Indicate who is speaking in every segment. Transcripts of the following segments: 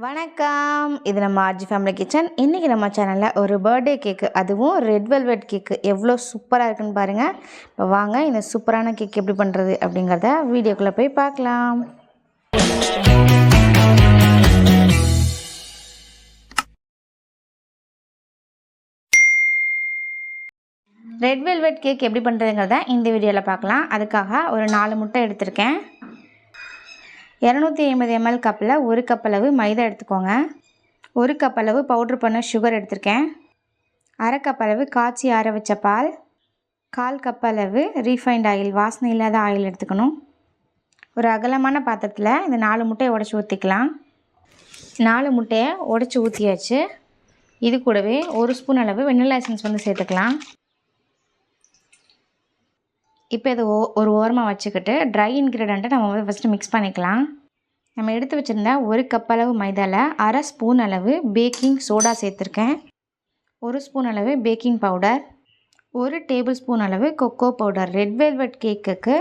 Speaker 1: வணக்கம். இது நம்ம ஆர்ஜி ஃபேமிலி கிச்சன். இன்றைக்கி நம்ம சேனலில் ஒரு பர்த்டே கேக்கு, அதுவும் ரெட் வெல்வெட் கேக்கு எவ்வளோ சூப்பராக இருக்குன்னு பாருங்கள். இப்போ வாங்க இந்த சூப்பரான கேக் எப்படி பண்ணுறது அப்படிங்கிறத வீடியோக்குள்ளே போய் பார்க்கலாம். ரெட் வெல்வெட் கேக் எப்படி பண்ணுறதுங்கிறத இந்த வீடியோவில் பார்க்கலாம். அதுக்காக ஒரு 4 முட்டை எடுத்திருக்கேன். 250 ml கப்பில் 1 கப் அளவு மைதா எடுத்துக்கோங்க. 1 கப் அளவு பவுட்ரு பண்ண சுகர் எடுத்திருக்கேன். 1/2 கப் அளவு காய்ச்சி ஆற வச்ச பால். 1/4 கப் அளவு ரீஃபைண்ட் ஆயில், வாசனை இல்லாத ஆயில் எடுத்துக்கணும். ஒரு அகலமான பாத்திரத்தில் இந்த 4 முட்டையை உடச்சி ஊற்றிக்கலாம். 4 முட்டையை உடச்சி ஊற்றியாச்சு. இது கூடவே 1 ஸ்பூன் அளவு வெண்ணிலா எசன்ஸ் சேர்த்துக்கலாம். இப்போ இது ஒரு ஓரமாக வச்சுக்கிட்டு ட்ரை இன்க்ரீடியண்ட்டை நம்ம ஃபஸ்ட்டு மிக்ஸ் பண்ணிக்கலாம். நம்ம எடுத்து வச்சுருந்த 1 கப் அளவு மைதாவில் 1/2 ஸ்பூன் அளவு பேக்கிங் சோடா சேர்த்துருக்கேன். 1 ஸ்பூன் அளவு பேக்கிங் பவுடர், 1 டேபிள் ஸ்பூன் அளவு கொக்கோ பவுடர். ரெட் வெல்வெட் கேக்குக்கு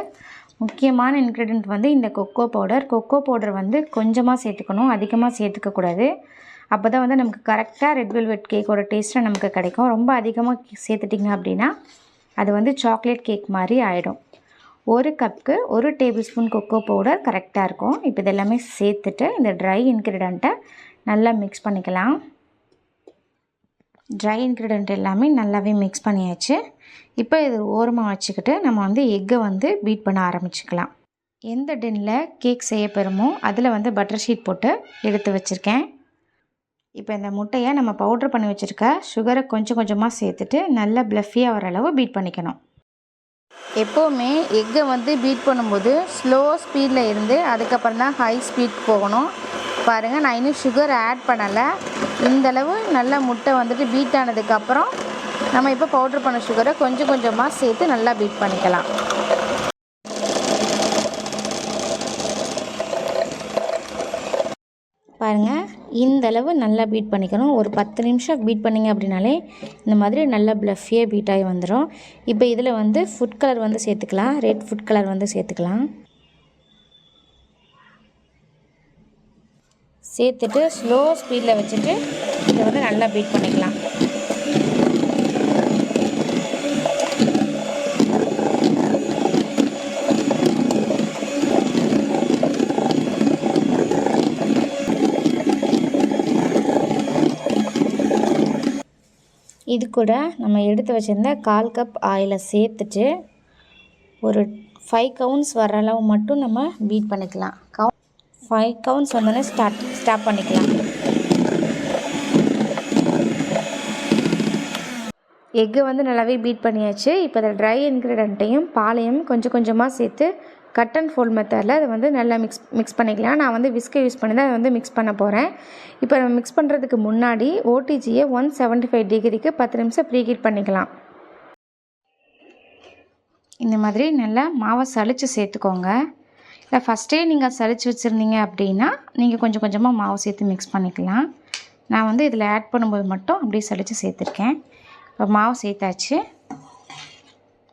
Speaker 1: முக்கியமான இன்க்ரீடியண்ட் இந்த கொக்கோ பவுடர். கொக்கோ பவுடர் கொஞ்சமாக சேர்த்துக்கணும், அதிகமாக சேர்த்துக்கக்கூடாது. அப்போ தான் நமக்கு கரெக்டாக ரெட் வெல்வெட் கேக்கோட டேஸ்ட்டாக நமக்கு கிடைக்கும். ரொம்ப அதிகமாக சேர்த்துட்டிங்க அப்படின்னா அது சாக்லேட் கேக் மாதிரி ஆகிடும். 1 கப்புக்கு 1 டேபிள் ஸ்பூன் கொக்கோ பவுடர் கரெக்டாக இருக்கும். இப்போ இதெல்லாமே சேர்த்துட்டு இந்த ட்ரை இன்க்ரீடியண்ட்டை நல்லா மிக்ஸ் பண்ணிக்கலாம். ட்ரை இன்க்ரீடியண்ட் எல்லாமே நல்லாவே மிக்ஸ் பண்ணியாச்சு. இப்போ இது ஓரமாக வச்சுக்கிட்டு நம்ம எக்கை பீட் பண்ண ஆரம்பிச்சுக்கலாம். எந்த டின்னில் கேக் செய்ய போகிறோமோ அதில் பட்டர் ஷீட் போட்டு எடுத்து வச்சுருக்கேன். இப்போ இந்த முட்டையை நம்ம பவுட்ரு பண்ணி வச்சுருக்க சுகரை கொஞ்சம் கொஞ்சமாக சேர்த்துட்டு நல்லா ப்ளஃபியாக வர அளவு பீட் பண்ணிக்கணும். எப்போவுமே எக்கை பீட் பண்ணும்போது ஸ்லோ ஸ்பீடில் இருந்து அதுக்கப்புறம் தான் ஹை ஸ்பீட் போகணும். பாருங்கள், நான் இன்னும் சுகர் ஆட் பண்ணலை. இந்தளவு நல்லா முட்டை பீட் ஆனதுக்கப்புறம் நம்ம இப்போ பவுட்ரு பண்ண சுகரை கொஞ்சம் கொஞ்சமாக சேர்த்து நல்லா பீட் பண்ணிக்கலாம். பாருங்கள், இந்தளவு நல்லா பீட் பண்ணிக்கணும். ஒரு 10 நிமிஷம் பீட் பண்ணிங்க அப்படின்னாலே இந்த மாதிரி நல்லா ப்ளஃபியாக பீட் ஆகி வந்துடும். இப்போ இதில் ஃபுட் கலர் சேர்த்துக்கலாம். ரெட் ஃபுட் கலர் சேர்த்துக்கலாம். சேர்த்துட்டு ஸ்லோ ஸ்பீடில் வச்சுட்டு இதை நல்லா பீட் பண்ணிக்கலாம். இது கூட நம்ம எடுத்து வச்சுருந்த 1/4 கப் ஆயிலை சேர்த்துட்டு ஒரு 5 கவுண்ட்ஸ் வர அளவு மட்டும் நம்ம பீட் பண்ணிக்கலாம். 5 கவுண்ட்ஸ் வந்தோடனே ஸ்டாப் பண்ணிக்கலாம். எக்கு நல்லாவே பீட் பண்ணியாச்சு. இப்போ அதை ட்ரை இன்க்ரீடியண்ட்டையும் பாலையும் கொஞ்சம் கொஞ்சமாக சேர்த்து கட் அண்ட் ஃபோல்ட் மெத்தடில் அதை நல்லா மிக்ஸ் பண்ணிக்கலாம். நான் விஸ்கை யூஸ் பண்ணி தான் மிக்ஸ் பண்ண போகிறேன். இப்போ நம்ம மிக்ஸ் பண்ணுறதுக்கு முன்னாடி ஓடிஜியை 175 டிகிரிக்கு 10 நிமிஷம் ப்ரீஹீட் பண்ணிக்கலாம். இந்த மாதிரி நல்லா மாவை சளிச்சு சேர்த்துக்கோங்க. இல்லை ஃபஸ்ட்டே நீங்கள் சளிச்சு வச்சுருந்தீங்க அப்படின்னா நீங்கள் கொஞ்சம் கொஞ்சமாக மாவு சேர்த்து மிக்ஸ் பண்ணிக்கலாம். நான் இதில் ஆட் பண்ணும்போது மட்டும் அப்படியே சளிச்சு சேர்த்துருக்கேன். இப்போ மாவு சேர்த்தாச்சு.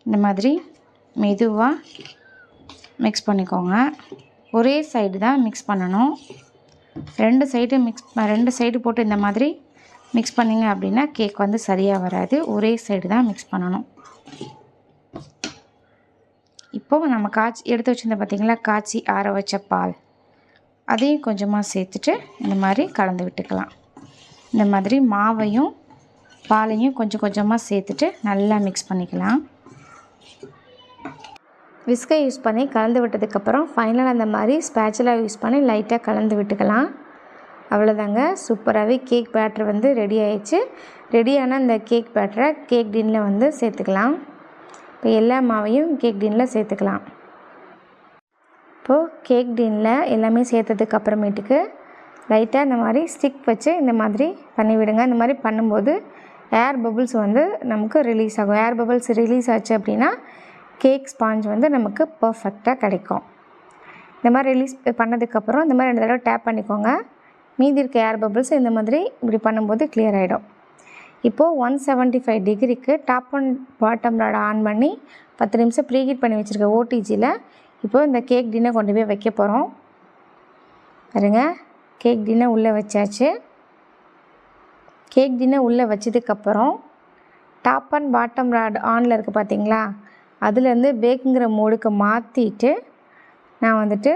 Speaker 1: இந்த மாதிரி மெதுவாக மிக்ஸ் பண்ணிக்கோங்க. ஒரே சைடு தான் மிக்ஸ் பண்ணணும். 2 சைடு போட்டு இந்த மாதிரி மிக்ஸ் பண்ணிங்க அப்படின்னா கேக் சரியாக வராது. ஒரே சைடு தான் மிக்ஸ் பண்ணணும். இப்போது நம்ம எடுத்து வச்சுருந்த பார்த்திங்களா, காய்ச்சி ஆற வச்ச பால், அதையும் கொஞ்சமாக சேர்த்துட்டு இந்த மாதிரி கலந்து விட்டுக்கலாம். இந்த மாதிரி மாவையும் பாலையும் கொஞ்சம் கொஞ்சமாக சேர்த்துட்டு நல்லா மிக்ஸ் பண்ணிக்கலாம். விஸ்கை யூஸ் பண்ணி கலந்து விட்டதுக்கப்புறம் ஃபைனலாக அந்த மாதிரி ஸ்பேச்சுலா யூஸ் பண்ணி லைட்டாக கலந்து விட்டுக்கலாம். அவ்வளோதாங்க, சூப்பராகவே கேக் பேட்டர் ரெடி ஆயிடுச்சு. ரெடியான அந்த கேக் பேட்டரை கேக் டின்னில் சேர்த்துக்கலாம். இப்போ எல்லா மாவையும் கேக் டின்னில் சேர்த்துக்கலாம். இப்போது கேக் டின்னில் எல்லாமே சேர்த்ததுக்கு அப்புறமேட்டுக்கு லைட்டாக இந்த மாதிரி ஸ்டிக் வச்சு இந்த மாதிரி பண்ணிவிடுங்க. இந்த மாதிரி பண்ணும்போது ஏர் பபுள்ஸ் நமக்கு ரிலீஸ் ஆகும். ஏர் பபுள்ஸ் ரிலீஸ் ஆச்சு அப்படின்னா கேக் ஸ்பாஞ்ச் நமக்கு பர்ஃபெக்டாக கிடைக்கும். இந்த மாதிரி ரிலீஸ் பண்ணதுக்கப்புறம் இந்த மாதிரி 2 தடவை டேப் பண்ணிக்கோங்க. மீதி இருக்க ஏர் பபிள்ஸ் இந்த மாதிரி இப்படி பண்ணும்போது கிளியர் ஆகிடும். இப்போது 175 டிகிரிக்கு top and bottom rod on பண்ணி 10 நிமிஷம் ப்ரீஹீட் பண்ணி வச்சுருக்க ஓடிஜியில் இப்போது இந்த கேக் டின்னை கொண்டு போய் வைக்க போகிறோம். பாருங்க, கேக் டின்னர் உள்ளே வச்சாச்சு. கேக் டின்னர் உள்ளே வச்சதுக்கப்புறம் டாப் அண்ட் பாட்டம் ராட் ஆனில் இருக்குது பார்த்தீங்களா, அதுலேருந்து பேக்குங்கிற மோடுக்கு மாற்றிட்டு நான் வந்துட்டு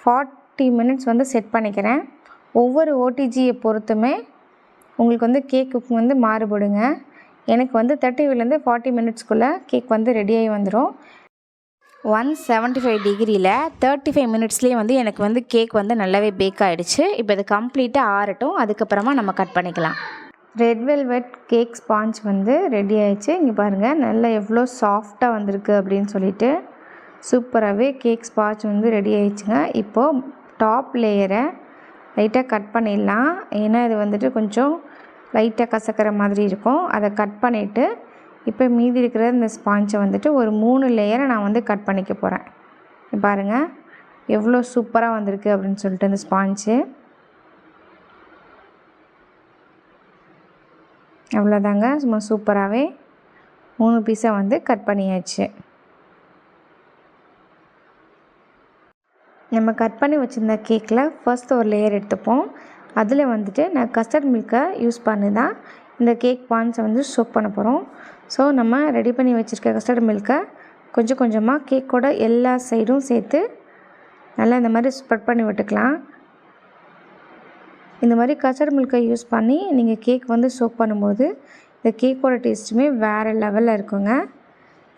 Speaker 1: 40 மினிட்ஸ் வந்து செட் பண்ணிக்கிறேன். ஒவ்வொரு ஓடிஜியை பொறுத்துமே உங்களுக்கு வந்து கேக் குக்கிங் வந்து மாறுபடுங்க. எனக்கு வந்து 30லேருந்து 40 மினிட்ஸ்க்குள்ளே கேக் வந்து ரெடியாகி வந்துடும். 175 டிகிரியில் 35 மினிட்ஸ்லேயே வந்து எனக்கு வந்து கேக் வந்து நல்லாவே பேக் ஆகிடுச்சு. இப்போ இது கம்ப்ளீட்டாக ஆறட்டும், அதுக்கப்புறமா நம்ம கட் பண்ணிக்கலாம். ரெட் வெல்வெட் கேக் ஸ்பாஞ்ச் வந்து ரெடி ஆகிடுச்சு. இங்கே பாருங்கள் நல்லா எவ்வளோ சாஃப்டாக வந்திருக்கு அப்படின்னு சொல்லிட்டு சூப்பராகவே கேக் ஸ்பாஞ்ச் வந்து ரெடி ஆகிடுச்சுங்க. இப்போது டாப் லேயரை லைட்டாக கட் பண்ணிடலாம். ஏன்னா இது வந்துட்டு கொஞ்சம் லைட்டாக கசக்கிற மாதிரி இருக்கும். அதை கட் பண்ணிவிட்டு இப்போ மீதி இருக்கிற இந்த ஸ்பாஞ்சை வந்துட்டு ஒரு 3 லேயரை நான் வந்து கட் பண்ணிக்க போகிறேன். பாருங்கள் எவ்வளோ சூப்பராக வந்திருக்கு அப்படின்னு சொல்லிட்டு இந்த ஸ்பாஞ்சு. அவ்வளோதாங்க, சும்மா சூப்பராகவே 3 பீஸை வந்து கட் பண்ணியாச்சு. நம்ம கட் பண்ணி வச்சுருந்த கேக்கில் ஃபர்ஸ்ட் ஒரு லேயர் எடுத்துப்போம். அதில் வந்துட்டு நான் கஸ்டர்ட் மில்கை யூஸ் பண்ணி தான் இந்த கேக் பான்ஸை வந்து சோக் பண்ண போகிறோம். ஸோ நம்ம ரெடி பண்ணி வச்சுருக்க கஸ்டர்ட் மில்கை கொஞ்சம் கொஞ்சமாக கேக்கோட எல்லா சைடும் சேர்த்து நல்லா இந்த மாதிரி ஸ்ப்ரெட் பண்ணி விட்டுக்கலாம். இந்த மாதிரி கஸ்டர்ட் மில்கை யூஸ் பண்ணி நீங்கள் கேக் வந்து சோக் பண்ணும்போது இந்த கேக்கோட டேஸ்ட்டுமே வேறு லெவலில் இருக்குங்க.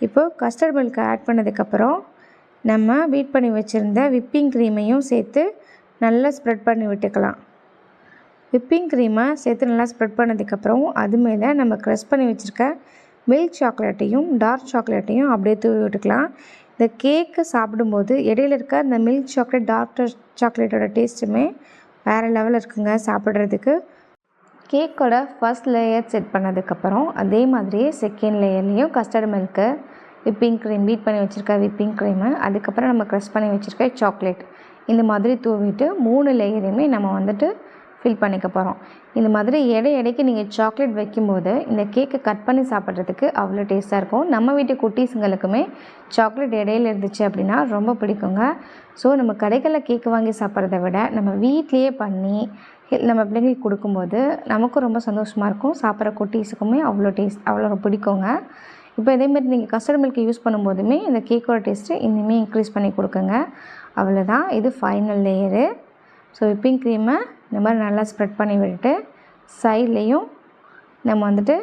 Speaker 1: இப்போது கஸ்டர்ட் மில்கை ஆட் பண்ணதுக்கப்புறம் நம்ம பீட் பண்ணி வச்சுருந்த விப்பிங் க்ரீமையும் சேர்த்து நல்லா ஸ்ப்ரெட் பண்ணி விட்டுக்கலாம். விப்பிங் க்ரீமை சேர்த்து நல்லா ஸ்ப்ரெட் பண்ணதுக்கப்புறம் அது மேலே நம்ம க்ரஷ் பண்ணி வச்சுருக்க மில்க் சாக்லேட்டையும் டார்க் சாக்லேட்டையும் அப்படியே தூவி விட்டுக்கலாம். இந்த கேக்கு சாப்பிடும்போது இடையில இருக்க இந்த மில்க் சாக்லேட் டார்க் சாக்லேட்டோட டேஸ்ட்டுமே வேறு லெவலில் இருக்குங்க சாப்பிட்றதுக்கு. கேக்கோட ஃபர்ஸ்ட் லேயர் செட் பண்ணதுக்கப்புறம் அதே மாதிரியே செகண்ட் லேயர்லேயும் custard milk, whipping cream, beat பண்ணி வச்சுருக்க விப்பிங் க்ரீமு, அதுக்கப்புறம் நம்ம க்ரஷ் பண்ணி வச்சுருக்க சாக்லேட் இந்த மாதிரி தூவிட்டு 3 லேயரையுமே நம்ம வந்துட்டு ஃபில் பண்ணிக்க போகிறோம். இந்த மாதிரி எடைக்கு நீங்கள் சாக்லேட் வைக்கும்போது இந்த கேக்கை கட் பண்ணி சாப்பிட்றதுக்கு அவ்வளோ டேஸ்ட்டாக இருக்கும். நம்ம வீட்டு குட்டீஸுங்களுக்குமே சாக்லேட் இடையில இருந்துச்சு அப்படின்னா ரொம்ப பிடிக்குங்க. ஸோ நம்ம கடைகளில் கேக்கு வாங்கி சாப்பிட்றத விட நம்ம வீட்லேயே பண்ணி நம்ம பிள்ளைங்களுக்கு கொடுக்கும்போது நமக்கும் ரொம்ப சந்தோஷமாக இருக்கும். சாப்பிட்ற குட்டீஸுக்குமே அவ்வளோ பிடிக்குங்க. இப்போ இதேமாதிரி நீங்கள் கஸ்டர்ட் மில்க் யூஸ் பண்ணும்போதுமே இந்த கேக்கோட டேஸ்ட்டு இன்னுமே இன்க்ரீஸ் பண்ணி கொடுக்குங்க. அவ்வளோதான், இது ஃபைனல் லேயரு. ஸோ விப்பிங் க்ரீமை இந்த மாதிரி நல்லா ஸ்ப்ரெட் பண்ணி விட்டுட்டு சைட்லேயும் நம்ம வந்துட்டு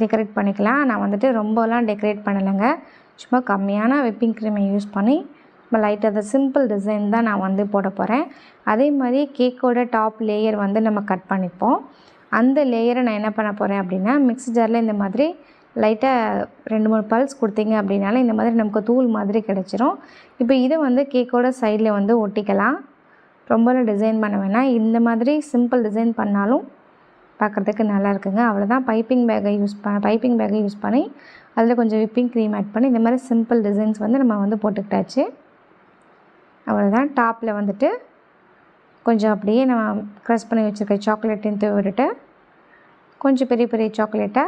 Speaker 1: டெக்கரேட் பண்ணிக்கலாம். நான் வந்துட்டு ரொம்பலாம் டெக்கரேட் பண்ணலைங்க, சும்மா கம்மியான விப்பிங் க்ரீமை யூஸ் பண்ணி நம்ம லைட்டாக அந்த சிம்பிள் டிசைன் தான் நான் வந்து போட போகிறேன். அதே மாதிரி கேக்கோட டாப் லேயர் வந்து நம்ம கட் பண்ணிப்போம். அந்த லேயரை நான் என்ன பண்ண போகிறேன் அப்படின்னா மிக்ஸி ஜாரில் இந்த மாதிரி லைட்டாக 2-3 பல்ஸ் கொடுத்தீங்க அப்படின்னால இந்த மாதிரி நமக்கு தூள் மாதிரி கிடச்சிரும். இப்போ இதை வந்து கேக்கோட சைடில் வந்து ஒட்டிக்கலாம். ரொம்பலாம் டிசைன் பண்ண வேணாம், இந்த மாதிரி சிம்பிள் டிசைன் பண்ணாலும் பார்க்குறதுக்கு நல்லா இருக்குங்க. அவ்வளோதான், பைப்பிங் பேக்கை யூஸ் பண்ணி அதில் கொஞ்சம் விப்பிங் க்ரீம் ஆட் பண்ணி இந்த மாதிரி சிம்பிள் டிசைன்ஸ் வந்து நம்ம வந்து போட்டுக்கிட்டாச்சு. அவ்வளோதான், டாப்பில் வந்துட்டு கொஞ்சம் அப்படியே நம்ம க்ரஷ் பண்ணி வச்சுருக்க சாக்லேட்டையும் தூவி விட்டுட்டு கொஞ்சம் பெரிய பெரிய சாக்லேட்டை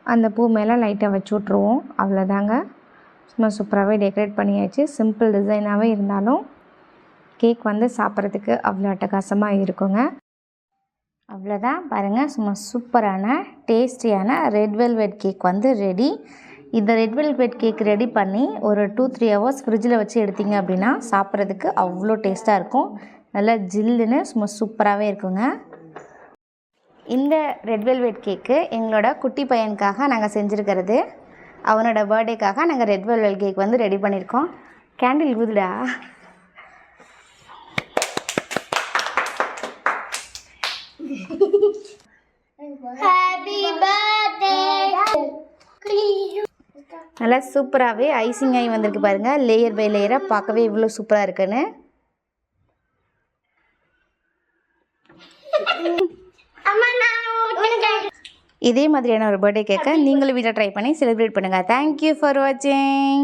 Speaker 1: அந்த பூ மேலே லைட்டாக வச்சு விட்ருவோம். அவ்வளோதாங்க, சும்மா சூப்பராகவே டெக்கரேட் பண்ணியாச்சு. சிம்பிள் டிசைனாகவே இருந்தாலும் கேக் வந்து சாப்பிட்றதுக்கு அவ்வளோ அட்டகாசமாக இருக்குங்க. அவ்வளோதான், பாருங்கள், சும்மா சூப்பரான டேஸ்டியான ரெட் வெல்வெட் கேக் வந்து ரெடி. இந்த ரெட் வெல்வெட் கேக் ரெடி பண்ணி ஒரு 2-3 ஹவர்ஸ் ஃப்ரிட்ஜில் வச்சு எடுத்திங்க அப்படின்னா சாப்பிட்றதுக்கு அவ்வளோ டேஸ்ட்டாக இருக்கும். நல்லா ஜில்லுன்னு சும்மா சூப்பராகவே இருக்குங்க. இந்த ரெட் வெல்வெட் கேக்கு எங்களோட குட்டி பையனுக்காக நாங்கள் செஞ்சுருக்கிறது. அவனோட பர்த்டேக்காக நாங்கள் ரெட் வெல்வெட் கேக் வந்து ரெடி பண்ணியிருக்கோம். கேண்டில் ஊதுடா. நல்லா சூப்பராகவே ஐசிங் ஆகி வந்திருக்கு பாருங்கள், லேயர் பை லேயராக பார்க்கவே இவ்வளோ சூப்பராக இருக்குன்னு. இதே மாதிரியான ஒரு பர்த்டே கேக்கை நீங்களும் வீட்டில் ட்ரை பண்ணி செலிப்ரேட் பண்ணுங்கள். தேங்க்யூ ஃபார் வாட்சிங்.